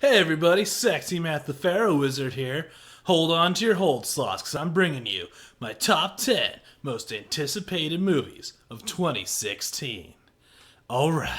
Hey everybody, Sexy Matt the Pharaoh Wizard here. Hold on to your hold slots, because I'm bringing you my top 10 most anticipated movies of 2016. Alright.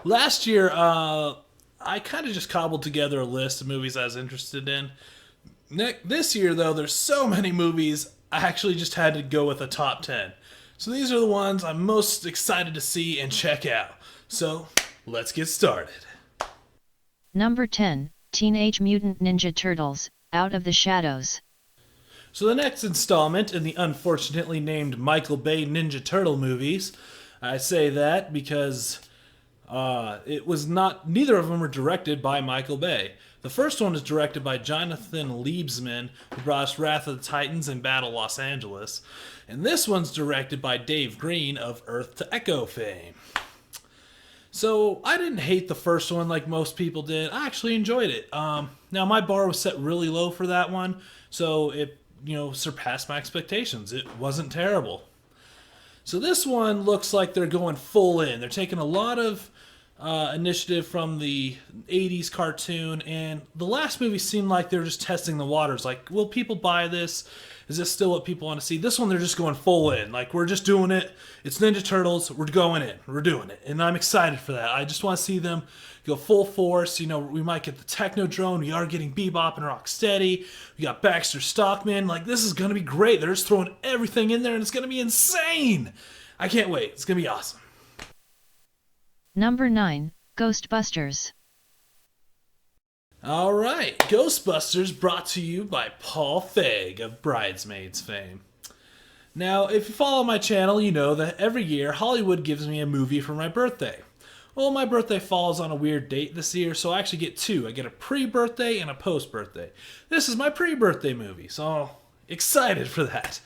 Last year, I kind of just cobbled together a list of movies I was interested in. This year, though, there's so many movies, I actually just had to go with a top 10. So these are the ones I'm most excited to see and check out. So, let's get started. Number 10, Teenage Mutant Ninja Turtles, Out of the Shadows. So the next installment in the unfortunately named Michael Bay Ninja Turtle movies, I say that because it was not. Neither of them were directed by Michael Bay. The first one was directed by Jonathan Liebesman, who brought us Wrath of the Titans and Battle Los Angeles, and this one's directed by Dave Green of Earth to Echo fame. So I didn't hate the first one like most people did. I actually enjoyed it. Now my bar was set really low for that one, so it surpassed my expectations. It wasn't terrible. So this one looks like they're going full in. They're taking a lot of initiative from the 80s cartoon, and the last movie seemed like they were just testing the waters. Like, will people buy this? Is this still what people want to see? This one, they're just going full in. Like, we're just doing it. It's Ninja Turtles. We're going in. We're doing it. And I'm excited for that. I just want to see them go full force. We might get the Technodrome. We are getting Bebop and Rocksteady. We got Baxter Stockman. Like, this is going to be great. They're just throwing everything in there, and it's going to be insane. I can't wait. It's going to be awesome. Number 9, Ghostbusters. Alright, Ghostbusters brought to you by Paul Feig of Bridesmaids fame. Now, if you follow my channel, you know that every year Hollywood gives me a movie for my birthday. Well, my birthday falls on a weird date this year, so I actually get two. I get a pre-birthday and a post-birthday. This is my pre-birthday movie, so excited for that.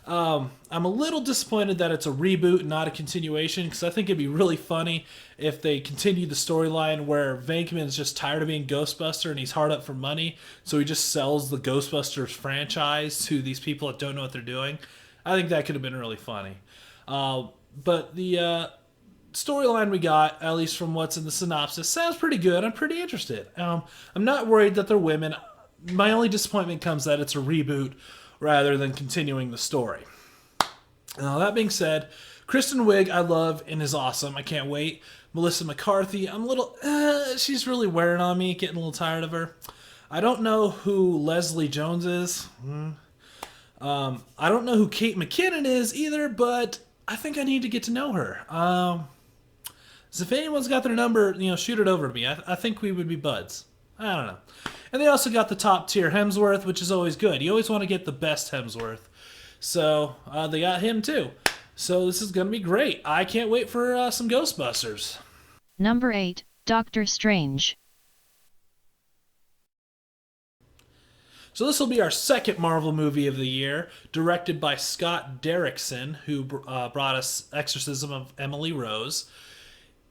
I'm a little disappointed that it's a reboot and not a continuation, because I think it'd be really funny if they continued the storyline where Venkman's just tired of being Ghostbuster and he's hard up for money, so he just sells the Ghostbusters franchise to these people that don't know what they're doing. I think that could have been really funny. But the storyline we got, at least from what's in the synopsis, sounds pretty good. I'm pretty interested. I'm not worried that they're women. My only disappointment comes that it's a reboot rather than continuing the story. Now, that being said, Kristen Wiig I love and is awesome. I can't wait. Melissa McCarthy, I'm a little, she's really wearing on me, getting a little tired of her. I don't know who Leslie Jones is. I don't know who Kate McKinnon is either, but I think I need to get to know her. So if anyone's got their number, shoot it over to me. I think we would be buds. I don't know. And they also got the top tier Hemsworth, which is always good. You always want to get the best Hemsworth. So they got him too. So this is going to be great. I can't wait for some Ghostbusters. Number 8, Doctor Strange. So this will be our second Marvel movie of the year, directed by Scott Derrickson, who brought us Exorcism of Emily Rose.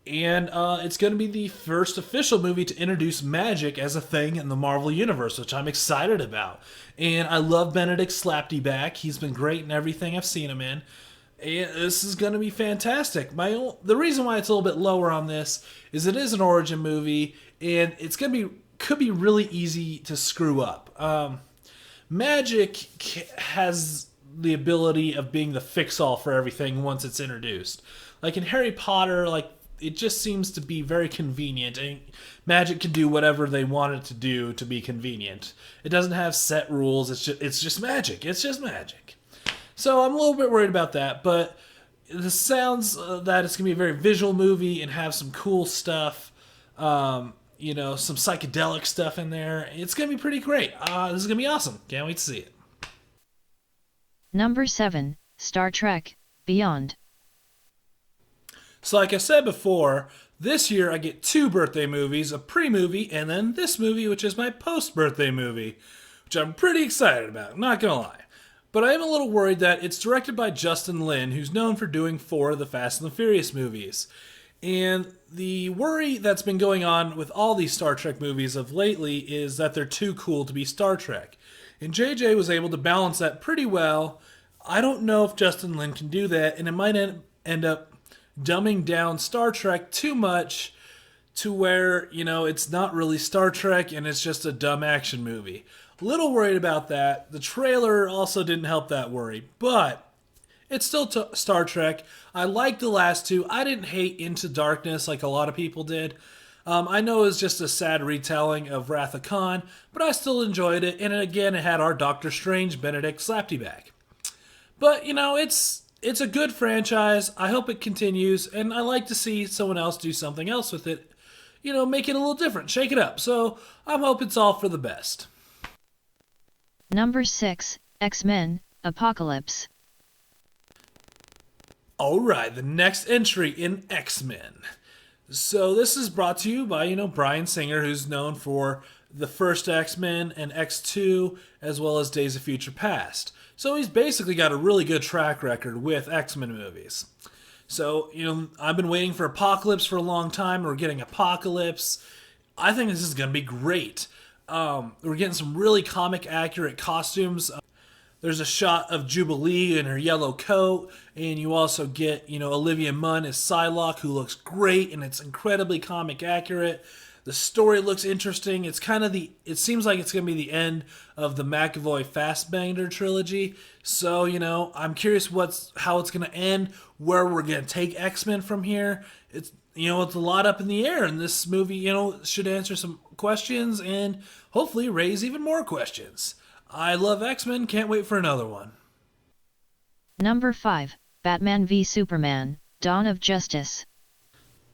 And it's going to be the first official movie to introduce magic as a thing in the Marvel Universe, which I'm excited about. And I love Benedict Slapdyback. He's been great in everything I've seen him in. And this is going to be fantastic. The reason why it's a little bit lower on this is it is an origin movie, and it's could be really easy to screw up. Magic has the ability of being the fix-all for everything once it's introduced. Like in Harry Potter, it just seems to be very convenient, and magic can do whatever they want it to do to be convenient. It doesn't have set rules. It's just magic. It's just magic. So I'm a little bit worried about that, but this sounds that it's going to be a very visual movie and have some cool stuff. some psychedelic stuff in there. It's going to be pretty great. This is going to be awesome. Can't wait to see it. Number 7, Star Trek Beyond. So like I said before, this year I get 2 birthday movies, a pre-movie, and then this movie, which is my post-birthday movie, which I'm pretty excited about, not gonna lie. But I am a little worried that it's directed by Justin Lin, who's known for doing 4 of the Fast and the Furious movies. And the worry that's been going on with all these Star Trek movies of lately is that they're too cool to be Star Trek. And JJ was able to balance that pretty well. I don't know if Justin Lin can do that, and it might end up dumbing down Star Trek too much to where, it's not really Star Trek and it's just a dumb action movie. A little worried about that. The trailer also didn't help that worry, but it's still Star Trek. I liked the last 2. I didn't hate Into Darkness like a lot of people did. I know it's just a sad retelling of Wrath of Khan, but I still enjoyed it, and again, it had our Doctor Strange Benedict Slapdyback. But, it's a good franchise. I hope it continues, and I like to see someone else do something else with it. Make it a little different, shake it up. So I hope it's all for the best. Number 6, Xmen Apocalypse. Alright, the next entry in X-Men. So this is brought to you by, Bryan Singer, who's known for the first X-Men and X2, as well as Days of Future Past. So he's basically got a really good track record with X-Men movies. So, I've been waiting for Apocalypse for a long time. We're getting Apocalypse. I think this is going to be great. We're getting some really comic accurate costumes. There's a shot of Jubilee in her yellow coat, and you also get, Olivia Munn as Psylocke, who looks great, and it's incredibly comic accurate. The story looks interesting. It seems like it's going to be the end of the McAvoy Fassbender trilogy. So, I'm curious how it's going to end, where we're going to take X-Men from here. It's a lot up in the air, and this movie, should answer some questions and hopefully raise even more questions. I love X-Men, can't wait for another one. Number 5, Batman v Superman, Dawn of Justice.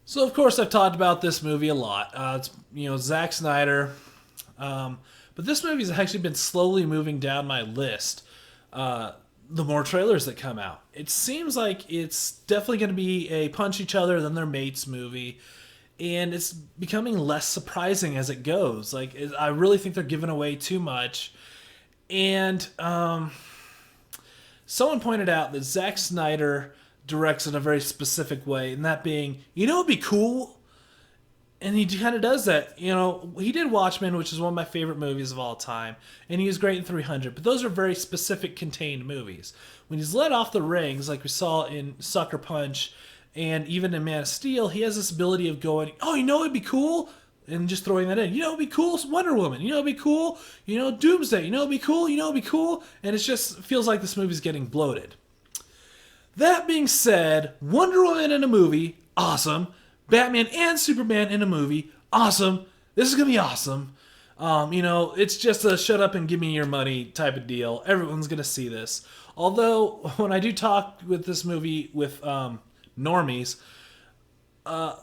So, of course, I've talked about this movie a lot. It's, Zack Snyder. But this movie's actually been slowly moving down my list the more trailers that come out. It seems like it's definitely going to be a punch each other than their mates movie. And it's becoming less surprising as it goes. I really think they're giving away too much. And someone pointed out that Zack Snyder directs in a very specific way, and that being, it'd be cool, and he kind of does that. He did Watchmen, which is one of my favorite movies of all time, and he was great in 300, but those are very specific, contained movies. When he's let off the rings, like we saw in Sucker Punch, and even in Man of Steel, he has this ability of going, it'd be cool, and just throwing that in. It'd be cool, Wonder Woman. It'd be cool, Doomsday. It'd be cool, it'd be cool. And it just feels like this movie's getting bloated. That being said, Wonder Woman in a movie, awesome. Batman and Superman in a movie, awesome. This is going to be awesome. It's just a shut up and give me your money type of deal. Everyone's going to see this. Although, when I do talk with this movie with normies,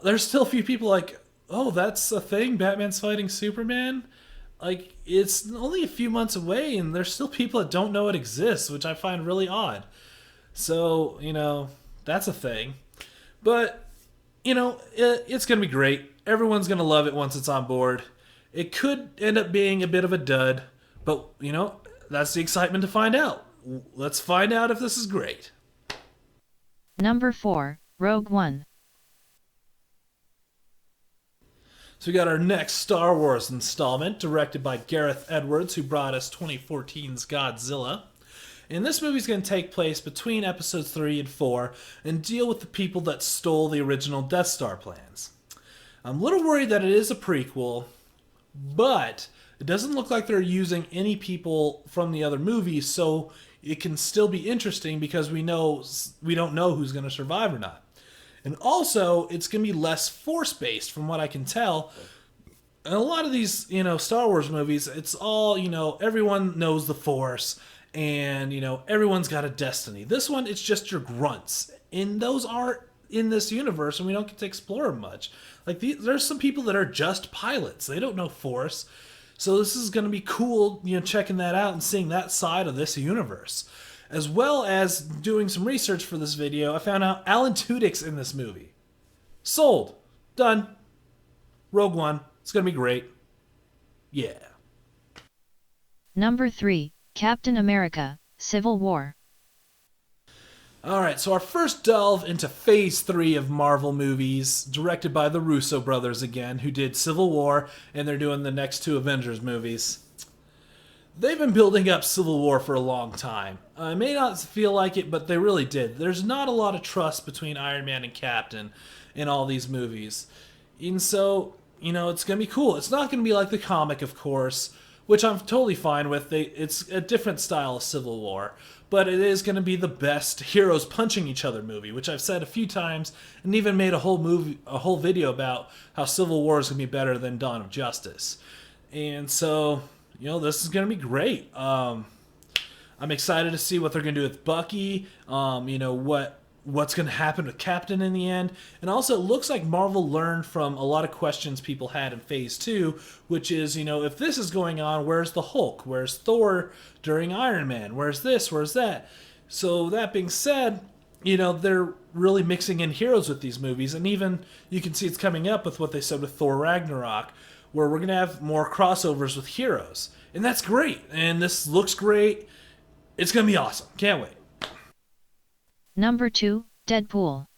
there's still a few people like, oh, that's a thing? Batman's fighting Superman? It's only a few months away, and there's still people that don't know it exists, which I find really odd. So, that's a thing. But, it's going to be great. Everyone's going to love it once it's on board. It could end up being a bit of a dud, but, that's the excitement to find out. Let's find out if this is great. Number 4, Rogue One. So we got our next Star Wars installment, directed by Gareth Edwards, who brought us 2014's Godzilla. And this movie's going to take place between episodes 3 and 4 and deal with the people that stole the original Death Star plans. I'm a little worried that it is a prequel, but it doesn't look like they're using any people from the other movies, so it can still be interesting because we don't know who's going to survive or not. And also, it's going to be less Force-based from what I can tell. And a lot of these, Star Wars movies, it's all, everyone knows the Force, and, everyone's got a destiny. This one, it's just your grunts. And those aren't in this universe and we don't get to explore them much. Like, there's some people that are just pilots. They don't know Force. So this is going to be cool, checking that out and seeing that side of this universe. As well as doing some research for this video, I found out Alan Tudyk's in this movie. Sold. Done. Rogue One. It's going to be great. Yeah. Number 3, Captain America, Civil War. Alright, so our first delve into Phase 3 of Marvel movies, directed by the Russo brothers again, who did Civil War, and they're doing the next 2 Avengers movies. They've been building up Civil War for a long time. I may not feel like it, but they really did. There's not a lot of trust between Iron Man and Captain in all these movies. And so, it's going to be cool. It's not going to be like the comic, of course, which I'm totally fine with. It's a different style of Civil War. But it is going to be the best heroes punching each other movie, which I've said a few times, and even made a whole video about how Civil War is going to be better than Dawn of Justice. And so, this is going to be great. I'm excited to see what they're going to do with Bucky. What's going to happen with Captain in the end. And also, it looks like Marvel learned from a lot of questions people had in Phase 2, which is, if this is going on, where's the Hulk? Where's Thor during Iron Man? Where's this? Where's that? So, that being said, they're really mixing in heroes with these movies. And even, you can see it's coming up with what they said with Thor Ragnarok, where we're going to have more crossovers with heroes. And that's great. And this looks great. It's going to be awesome. Can't wait. Number 2, Deadpool.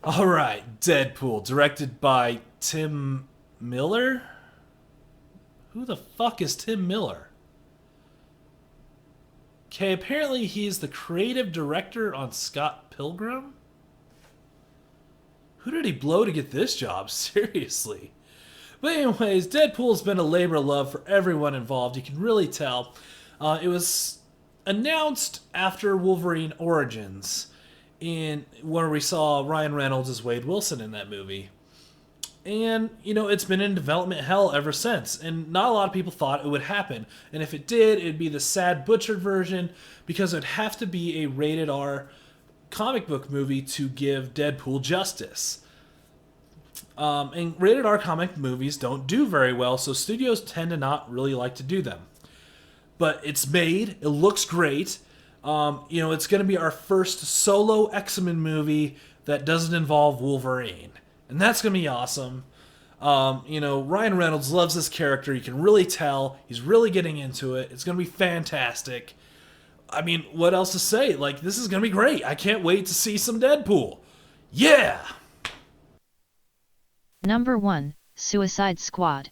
Alright, Deadpool, directed by Tim Miller? Who the fuck is Tim Miller? Okay, apparently he's the creative director on Scott Pilgrim? Who did he blow to get this job? Seriously. But anyways, Deadpool's been a labor of love for everyone involved. You can really tell. It was announced after Wolverine Origins, where we saw Ryan Reynolds as Wade Wilson in that movie. And, it's been in development hell ever since, and not a lot of people thought it would happen. And if it did, it'd be the sad, butchered version, because it'd have to be a rated R comic book movie to give Deadpool justice. And rated R comic movies don't do very well, so studios tend to not really like to do them. But it's made. It looks great. It's going to be our first solo X-Men movie that doesn't involve Wolverine. And that's going to be awesome. Ryan Reynolds loves this character. You can really tell. He's really getting into it. It's going to be fantastic. I mean, what else to say? This is going to be great. I can't wait to see some Deadpool. Yeah! Number 1, Suicide Squad.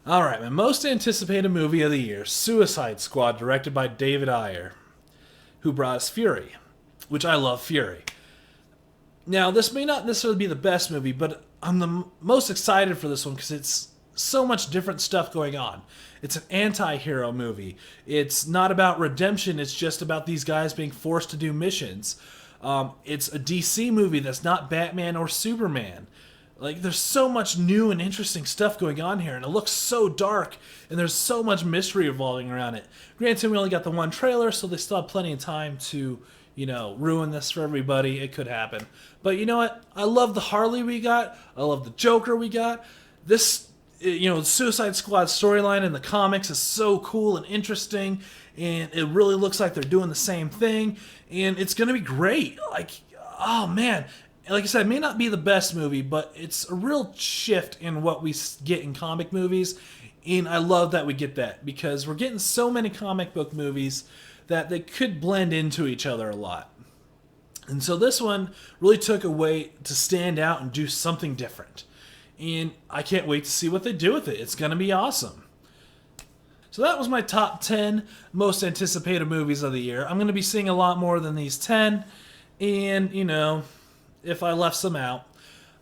Alright, my most anticipated movie of the year, Suicide Squad, directed by David Ayer, who brought us Fury, which I love Fury. Now, this may not necessarily be the best movie, but I'm the most excited for this one because it's so much different stuff going on. It's an anti-hero movie. It's not about redemption, it's just about these guys being forced to do missions. It's a DC movie that's not Batman or Superman. There's so much new and interesting stuff going on here, and it looks so dark, and there's so much mystery revolving around it. Granted, we only got the one trailer, so they still have plenty of time to, ruin this for everybody. It could happen. But you know what? I love the Harley we got. I love the Joker we got. This, the Suicide Squad storyline in the comics is so cool and interesting, and it really looks like they're doing the same thing, and it's going to be great. Oh man. Like I said, it may not be the best movie, but it's a real shift in what we get in comic movies, and I love that we get that, because we're getting so many comic book movies that they could blend into each other a lot. And so this one really took a way to stand out and do something different. And I can't wait to see what they do with it. It's going to be awesome. So that was my top 10 most anticipated movies of the year. I'm going to be seeing a lot more than these 10, and, if I left some out.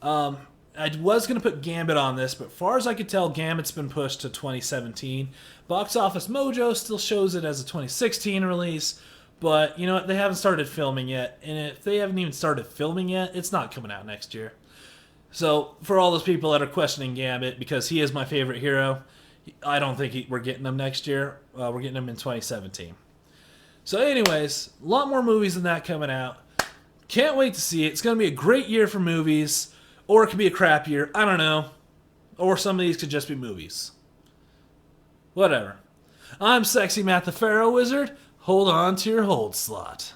I was going to put Gambit on this, but far as I could tell, Gambit's been pushed to 2017. Box Office Mojo still shows it as a 2016 release, but you know what? They haven't started filming yet, and if they haven't even started filming yet, it's not coming out next year. So for all those people that are questioning Gambit, because he is my favorite hero, I don't think we're getting him next year. We're getting him in 2017. So anyways, a lot more movies than that coming out. Can't wait to see it. It's going to be a great year for movies. Or it could be a crap year. I don't know. Or some of these could just be movies. Whatever. I'm Sexy Matt the Pharaoh Wizard. Hold on to your hold slot.